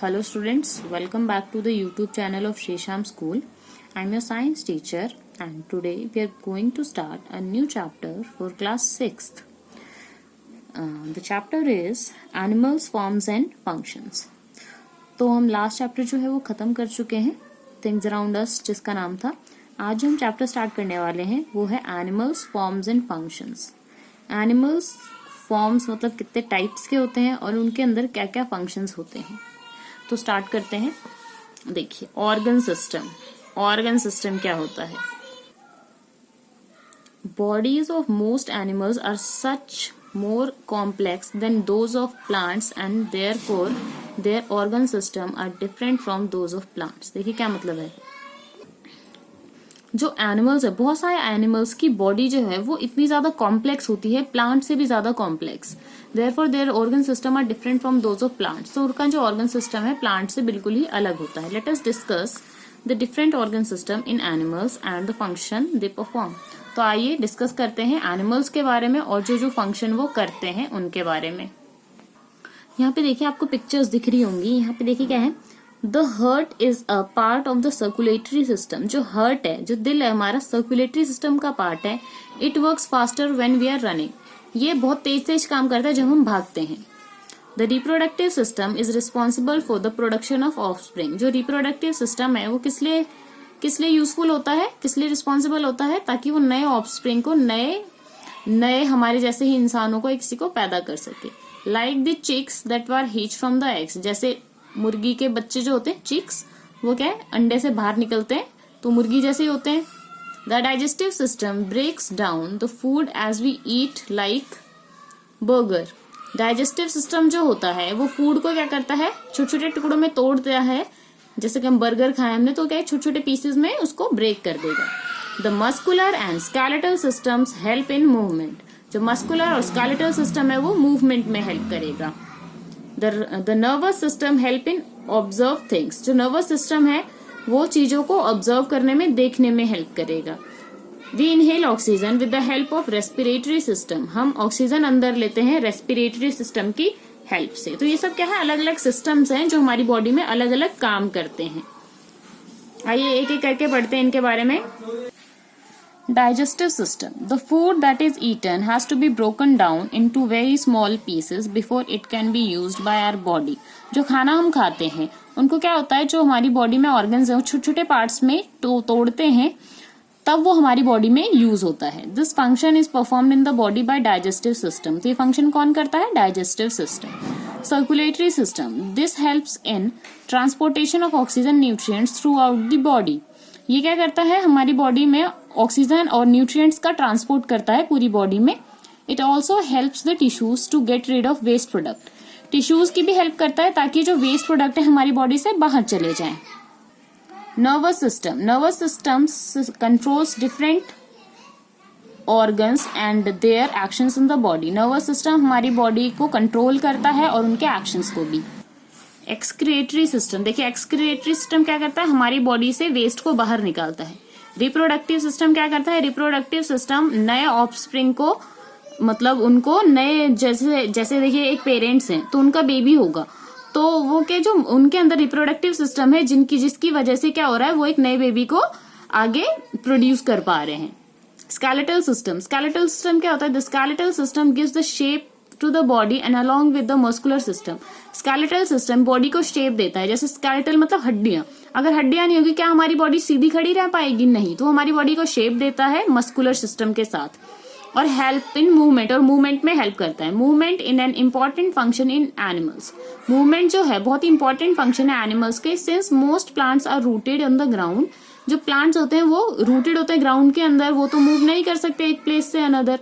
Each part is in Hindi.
Hello students, welcome back to the YouTube channel of Shesham School. I am your science teacher and today we are going to start a new chapter for class 6th. The chapter is Animals, Forms and Functions. तो हम लास्ट चैप्टर जो है वो खत्म कर चुके हैं, थिंग्स अराउंड अस जिसका नाम था. आज हम चैप्टर स्टार्ट करने वाले हैं वो है animals, forms and functions. Animals, forms मतलब कितने टाइप्स के होते हैं और उनके अंदर क्या क्या फंक्शंस होते हैं. तो स्टार्ट करते हैं. देखिए, ऑर्गन सिस्टम. ऑर्गन सिस्टम क्या होता है? Bodies of most animals are such more complex than those of plants and therefore their organ system are different from those of plants. देखिए क्या मतलब है. जो एनिमल्स है, बहुत सारे एनिमल्स की बॉडी जो है वो इतनी ज्यादा कॉम्प्लेक्स होती है, प्लांट से भी ज्यादा complex. Therefore their organ system are different from those of plants. तो उनका जो ऑर्गन सिस्टम है प्लांट से बिल्कुल ही अलग होता है. Let us discuss the different organ system in animals and the function they perform. तो आइए डिस्कस करते हैं एनिमल्स के बारे में और जो जो फंक्शन वो करते हैं उनके बारे में. यहाँ पे देखिए आपको पिक्चर्स दिख रही होंगी. यहाँ पे देखिए क्या है, the heart is a part of the circulatory system. जो हार्ट है, जो दिल है, हमारा सर्कुलेटरी सिस्टम का पार्ट है. It works faster when we are running. ये बहुत तेज तेज काम करता है जब हम भागते हैं. The reproductive system is responsible for the production of offspring. जो रिप्रोडक्टिव सिस्टम है वो किस लिए यूजफुल होता है, किस लिए रिस्पॉन्सिबल होता है? ताकि वो नए ऑफस्प्रिंग को, नए हमारे जैसे ही इंसानों को, किसी को पैदा कर सके. Like the chicks that were hatch from the eggs. जैसे मुर्गी के बच्चे जो होते हैं, चिक्स, वो क्या है, अंडे से बाहर निकलते हैं तो मुर्गी जैसे ही होते हैं. The digestive system breaks down the food as we eat like burger. Digestive system जो होता है वो फूड को क्या करता है, छोटे छोटे टुकड़ों में तोड़ता है. जैसे कि हम बर्गर खाए हमने तो क्या है, छोटे छोटे पीसेस में उसको ब्रेक कर देगा. The muscular and skeletal systems help in movement. जो मस्कुलर और स्केलेटल सिस्टम है वो मूवमेंट में हेल्प करेगा. The nervous system help in observe things. जो नर्वस सिस्टम है वो चीजों को ऑब्जर्व करने में, देखने में हेल्प करेगा. We inhale oxygen with the help of respiratory system. हम ऑक्सीजन अंदर लेते हैं रेस्पिरेटरी सिस्टम की हेल्प से. तो ये सब क्या है, अलग अलग सिस्टम्स हैं जो हमारी बॉडी में अलग अलग काम करते हैं. आइए एक एक करके पढ़ते हैं इनके बारे में. Digestive system. The food that is eaten has to be broken down into very small pieces before it can be used by our body. जो खाना हम खाते हैं उनको क्या होता है, जो हमारी बॉडी में ऑर्गन्स हैं छोटे छोटे पार्ट्स में तोड़ते हैं तब वो हमारी बॉडी में यूज होता है. This function is performed in the body by digestive system. तो ये फंक्शन कौन करता है, digestive system. Circulatory system. This helps in transportation of oxygen nutrients through out the body. ये क्या करता है, हमारी बॉडी में ऑक्सीजन और न्यूट्रिएंट्स का ट्रांसपोर्ट करता है पूरी बॉडी में. It also helps the tissues to get rid of waste product. Tissues की भी हेल्प करता है ताकि जो वेस्ट प्रोडक्ट है हमारी बॉडी से बाहर चले जाएं. Nervous system. Nervous system controls different organs and their actions in the body. Nervous system हमारी बॉडी को कंट्रोल करता है और उनके एक्शंस को भी. Excretory system. देखिए एक्सक्रिएटरी सिस्टम क्या करता है, हमारी बॉडी से वेस्ट को बाहर निकालता है. रिप्रोडक्टिव सिस्टम क्या करता है, रिप्रोडक्टिव सिस्टम नए ऑफस्प्रिंग को, मतलब उनको नए, जैसे देखिए एक पेरेंट्स हैं तो उनका बेबी होगा तो वो क्या, जो उनके अंदर रिप्रोडक्टिव सिस्टम है जिसकी वजह से क्या हो रहा है, वो एक नए बेबी को आगे प्रोड्यूस कर पा रहे हैं. Skeletal system. स्केलेटल सिस्टम क्या होता है, the skeletal system gives the shape to the body and along with the muscular system. Skeletal system body को शेप देता है. जैसे स्केलेटल मतलब हड्डियां. अगर हड्डियां नहीं होगी क्या हमारी बॉडी सीधी खड़ी रह पाएगी, नहीं. तो हमारी बॉडी को शेप देता है मस्कुलर सिस्टम के साथ. और हेल्प इन मूवमेंट, और मूवमेंट में हेल्प करता है. Movement in an important function in animals. Movement जो है बहुत इंपॉर्टेंट फंक्शन है एनिमल्स के. Since most plants are rooted on the ground. जो प्लांट्स होते हैं वो रूटेड होते हैं ग्राउंड के अंदर, वो तो मूव नहीं कर सकते एक प्लेस से another.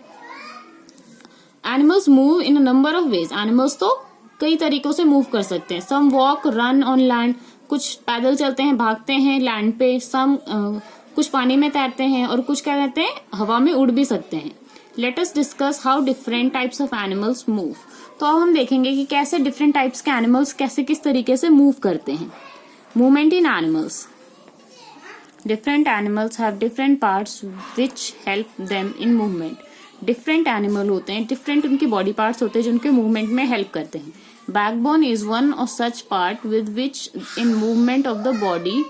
Animals move in a number of ways. Animals तो कई तरीकों से मूव कर सकते हैं. सम वॉक, रन ऑन लैंड. कुछ पैदल चलते हैं, भागते हैं लैंड पे. सम कुछ पानी में तैरते हैं और कुछ क्या कहते हैं, हवा में उड़ भी सकते हैं. Let us discuss how different types of animals move. तो अब हम देखेंगे कि कैसे डिफरेंट टाइप्स के एनिमल्स कैसे किस तरीके से मूव करते हैं. Movement in animals. Different animals have different parts which help them in movement. Different animal होते हैं, डिफरेंट उनकी बॉडी पार्ट्स होते हैं जो उनके मूवमेंट में हेल्प करते हैं. Backbone is one of such part with which in movement of the body,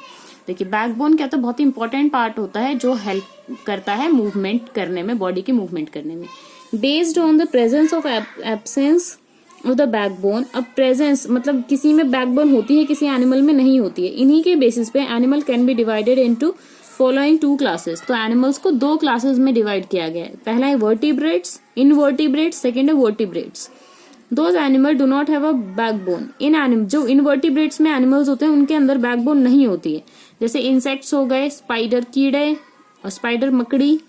देखिए बैकबोन क्या होता है, बहुत ही इंपॉर्टेंट पार्ट होता है जो हेल्प करता है मूवमेंट करने में, बॉडी की मूवमेंट करने में। Based on the presence of absence of the backbone, अब प्रेजेंस मतलब किसी में बैकबोन होती है, किसी एनिमल में नहीं होती है, इन्हीं के बेसिस पे animal can be divided into following 2 classes. तो एनिमल्स को 2 क्लासेस में डिवाइड किया गया है। पहला है वर्टिब्रेट्स, इनवर्टिब्रेट्स, सेकेंड है vertebrates. Those animal do not have a backbone. जो इनवर्टिब्रेट्स में एनिमल्स होते हैं उनके अंदर बैकबोन नहीं होती है, जैसे इंसेक्ट्स हो गए, स्पाइडर कीड़े और स्पाइडर मकड़ी,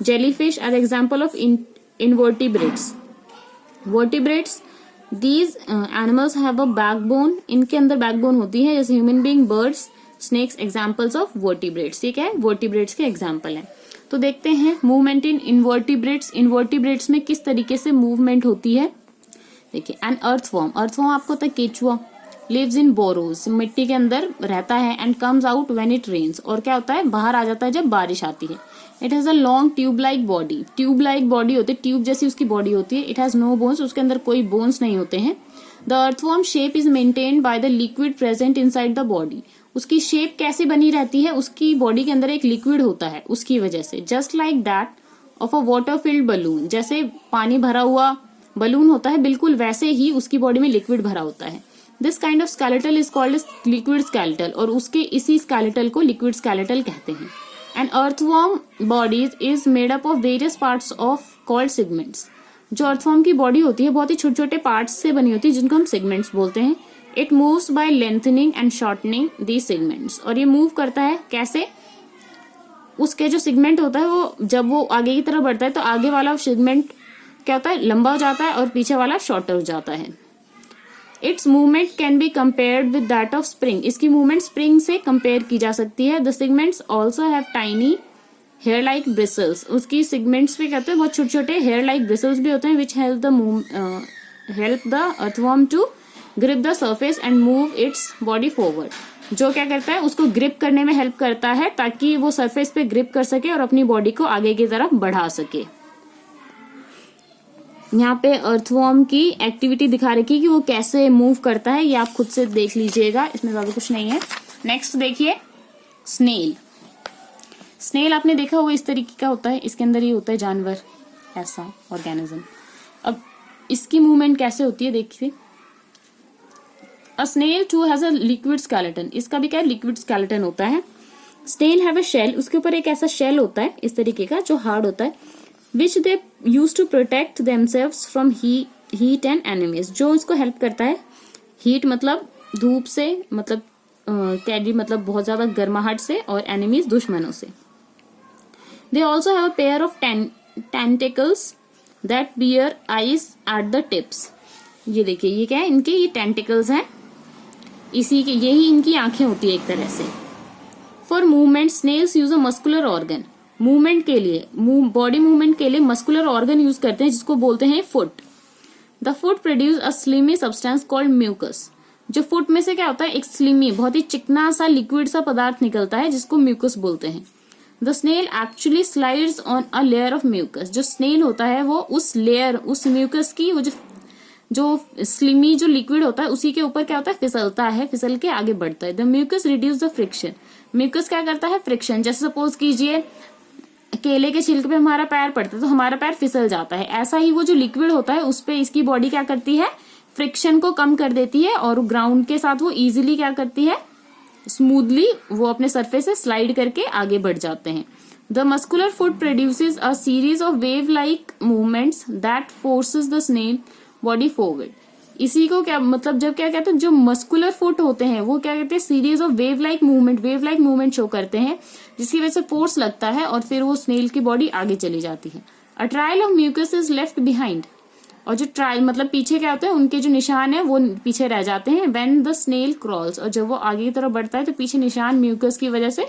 jellyfish are example of invertebrates. Vertebrates, these animals have a backbone, इनके अंदर बैकबोन होती है, जैसे human being, birds, snakes examples of vertebrates. ये क्या है, वर्टिब्रेट्स के एग्जाम्पल है। तो देखते हैं मूवमेंट इन इनवर्टिब्रेट्स। इनवर्टिब्रेट्स में किस तरीके से मूवमेंट होती है, देखिए एन अर्थवॉर्म, अर्थवॉर्म आपको पता है केचुआ, लिव्स इन बोरोज, मिट्टी के अंदर रहता है, and comes out when it rains, और क्या होता है, बाहर आ जाता है जब बारिश आती है। It has a long tube like body, tube like body होती है, ट्यूब जैसी उसकी बॉडी होती है। इट हैज नो बोन्स, उसके अंदर कोई बोन्स नहीं होते हैं। The earthworm shape is maintained by the liquid present inside the body, उसकी शेप कैसे बनी रहती है, उसकी बॉडी के अंदर एक लिक्विड होता है उसकी वजह से। Just like that of a water field balloon, जैसे पानी भरा हुआ बलून होता है, बिल्कुल वैसे ही उसकी बॉडी में लिक्विड भरा होता है। This kind of skeletal is called liquid skeletal, और उसके इसी स्केलेटल को लिक्विड स्केलेटल कहते हैं। And earthworm bodies is made up of various parts of called segments. जो अर्थवॉर्म की बॉडी होती है बहुत ही छोटे छोटे पार्ट्स से बनी होती है, जिनको हम सेगमेंट्स बोलते हैं। It moves bye lengthening and shortening these segments, और ये मूव करता है कैसे, उसके जो सेगमेंट होता है वो जब वो आगे की तरफ बढ़ता है तो आगे वाला सेगमेंट क्या होता है, लंबा हो जाता है, और पीछे वाला शॉर्टर हो जाता है। Its movement can be compared with that of spring, इसकी मूवमेंट स्प्रिंग से कंपेयर की जा सकती है। The segments also have tiny hair like bristles, उसकी सेगमेंट्स पे कहते हैं बहुत छोटे छोटे हेयर लाइक ब्रिसल्स भी होते हैं, which help the earthworm to grip the surface and move its body forward, जो क्या करता है, उसको ग्रिप करने में हेल्प करता है ताकि वो सरफेस पे ग्रिप कर सके और अपनी बॉडी को आगे की तरफ बढ़ा सके। यहाँ पे अर्थवॉर्म की एक्टिविटी दिखा रखी है कि वो कैसे मूव करता है, ये आप खुद से देख लीजिएगा, इसमें ज्यादा कुछ नहीं है। नेक्स्ट देखिए स्नेल। स्नेल आपने देखा वो इस तरीके का होता है, इसके अंदर ही होता है जानवर, ऐसा ऑर्गेनिज्म। अब इसकी मूवमेंट कैसे होती है देखिए। A snail too has a liquid skeleton, इसका भी क्या है, लिक्विड स्केलेटन होता है। स्नेल हैव अ शेल, उसके ऊपर एक ऐसा शेल होता है इस तरीके का जो हार्ड होता है, which they use to protect themselves from heat and enemies, जो इसको हेल्प करता है। हीट मतलब धूप से, मतलब कैडी मतलब बहुत ज्यादा गर्माहट से, और एनिमीज दुश्मनों से। They also have a pair of tentacles that bear eyes at the tips, ये देखिए ये क्या है, इनके ये टेंटिकल्स हैं, इसी के यही इनकी आंखें होती है एक तरह से। For movement snails use a muscular organ, movement के लिए, बॉडी मूवमेंट के लिए मस्कुलर ऑर्गन यूज करते हैं जिसको बोलते हैं foot. The foot produce a slimy substance called mucus, जो फुट में से क्या होता है, एक स्लिमी बहुत ही चिकना सा लिक्विड सा पदार्थ निकलता है जिसको म्यूकस बोलते हैं। The snail actually slides on a layer of mucus, जो स्नेल होता है वो उस लेयर, उस म्यूकस की, वो जो स्लिमी जो लिक्विड होता है उसी के ऊपर क्या होता है, फिसलता है, फिसल के आगे बढ़ता है। The mucus reduce the friction, mucus क्या करता है, फ्रिक्शन, जैसे सपोज कीजिए केले के छिलके पे हमारा पैर पड़ता है तो हमारा पैर फिसल जाता है, ऐसा ही वो जो लिक्विड होता है उस पे इसकी बॉडी क्या करती है, फ्रिक्शन को कम कर देती है, और ग्राउंड के साथ वो इजीली क्या करती है, स्मूथली वो अपने सरफेस से स्लाइड करके आगे बढ़ जाते हैं। The muscular foot produces a series of wave like movements that forces the snail body forward, इसी को क्या मतलब, जब क्या कहते हैं, जो मस्कुलर फुट होते हैं वो क्या कहते हैं, series of wave like movement show करते हैं, जिसकी वजह से फोर्स लगता है और फिर वो स्नेल की बॉडी आगे चली जाती है। A trail of mucus is left behind, और जो ट्रायल मतलब पीछे क्या होता है, उनके जो निशान है वो पीछे रह जाते हैं। व्हेन द स्नेल क्रॉल्स, और जब वो आगे की तरफ बढ़ता है तो पीछे निशान म्यूकस की वजह से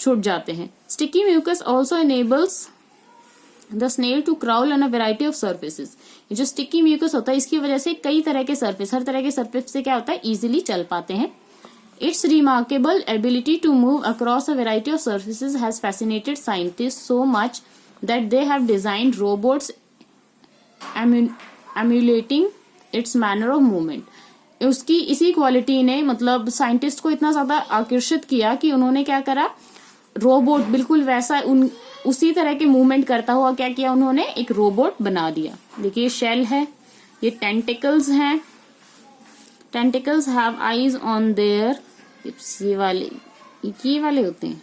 छूट जाते हैं। Sticky mucus also enables the snail to crawl on a variety of surfaces, ये जो स्टिकी म्यूकस होता है इसकी वजह से कई तरह के सरफेस, हर तरह के सरफेस से क्या होता है, इजीली चल पाते हैं। Its remarkable ability to move across a variety of surfaces has fascinated scientist so much that they have designed robots emulating its manner of movement, उसकी इसी क्वालिटी ने मतलब साइंटिस्ट को इतना ज्यादा आकर्षित किया कि उन्होंने क्या करा, रोबोट बिल्कुल वैसा उसी तरह के मूवमेंट करता हुआ क्या किया, उन्होंने एक रोबोट बना दिया। देखिए शेल है, ये टेंटिकल्स हैं, tentacles have eyes on their, ये वाले होते हैं।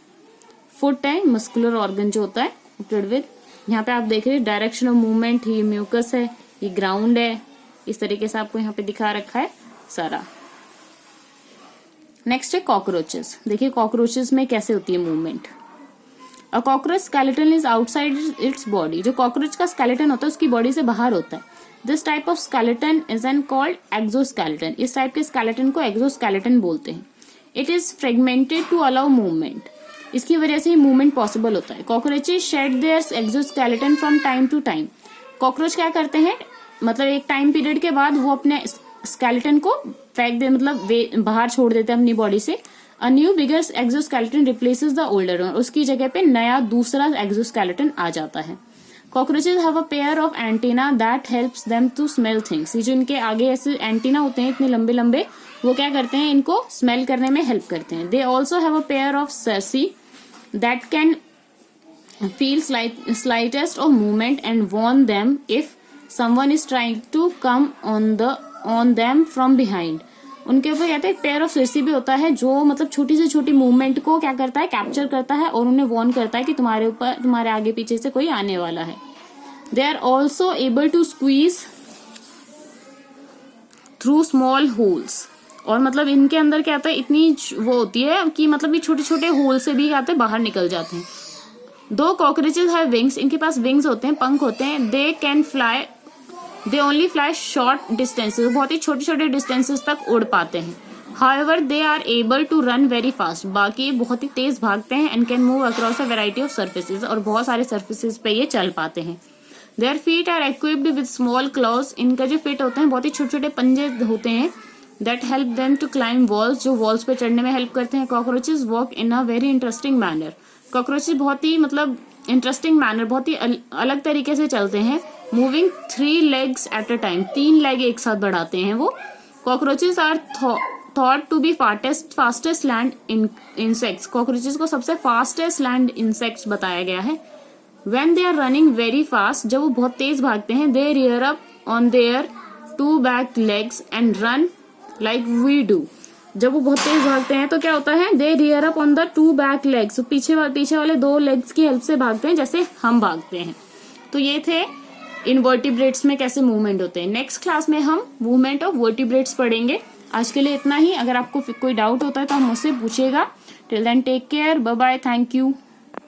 फुट है, मस्कुलर ऑर्गन जो होता है विद। यहाँ पे आप देख रहे हैं डायरेक्शन ऑफ मूवमेंट, ये म्यूकस है, ये ग्राउंड है, इस तरीके से आपको यहाँ पे दिखा रखा है सारा। नेक्स्ट है कॉकरोचेस। देखिए कॉकरोचेस में कैसे होती है movement. A cockroach skeleton is outside its body. जो कॉकरोच का स्केलेटन होता है उसकी बॉडी से बाहर होता है। This type of skeleton is an called exoskeleton. इस टाइप के स्केलेटन को एक्सोस्केलेटन बोलते हैं। It is fragmented to allow movement. इसकी वजह से ही मूवमेंट पॉसिबल होता है। Cockroaches shed their exoskeleton from time to time. Cockroach क्या करते हैं, मतलब एक टाइम पीरियड के बाद वो अपने स्केलेटन को फेंक दे, मतलब बाहर छोड़ देते हैं अपनी बॉडी से। A new bigger exoskeleton replaces the older one. उसकी जगह पे नया दूसरा एक्सोस्केलेटन आ जाता है। Cockroaches have a pair of antenna that helps them to smell things. ये जो इनके आगे ऐसे एंटीना होते हैं इतने लंबे लंबे, वो क्या करते हैं, इनको स्मेल करने में हेल्प करते हैं। दे also have a pair of Cersei that can feel slightest of movement and warn them if someone is trying to come on them from behind. उनके ऊपर कहते हैं पेयर ऑफ सर्सी भी होता है जो मतलब छोटी से छोटी मूवमेंट को क्या करता है, कैप्चर करता है और उन्हें वॉर्न करता है कि तुम्हारे ऊपर, तुम्हारे आगे पीछे से कोई आने वाला है। They are also able to squeeze through small holes. और मतलब इनके अंदर क्या होता है, इतनी वो होती है कि मतलब ये छोटे छोटे होल से भी क्या होते हैं, बाहर निकल जाते हैं। दो कॉकरोचेस हैव विंग्स। इनके पास विंग्स होते हैं, पंख होते हैं। They can fly, they only fly short distances. बहुत ही छोटे छोटे डिस्टेंसेस तक उड़ पाते हैं। However they are able to run very fast. बाकी बहुत ही तेज भागते हैं। And can move across a variety of surfaces. और बहुत सारे सर्फेसिस पे ये चल पाते हैं। Their feet are equipped with small claws. इनका जो फीट होते हैं बहुत ही छोटे छोटे पंजे होते हैं। That help them to climb walls, जो वॉल्स पे चढ़ने में हेल्प करते हैं। Cockroaches walk in a very interesting manner. Cockroaches बहुत ही मतलब इंटरेस्टिंग मैनर, बहुत ही अलग तरीके से चलते हैं। Moving 3 legs at a time. 3 leg एक साथ बढ़ाते हैं वो। Cockroaches are thought to be fastest land insects. Cockroaches को सबसे फास्टेस्ट लैंड इंसेक्ट्स बताया गया है। When they are running very fast, जब वो बहुत तेज भागते हैं, they rear up on their 2 back legs and run like we do. जब वो बहुत तेज भागते हैं तो क्या होता है, they rear up on the 2 back legs। पीछे वाले 2 लेग्स की हेल्प से भागते हैं जैसे हम भागते हैं। तो ये थे इनवर्टिब्रेट्स में कैसे मूवमेंट होते हैं। नेक्स्ट क्लास में हम मूवमेंट ऑफ वर्टिब्रेट्स पढ़ेंगे। आज के लिए इतना ही। अगर आपको कोई डाउट होता है तो आप मुझसे पूछेगा। Till then take care, bye bye, thank you.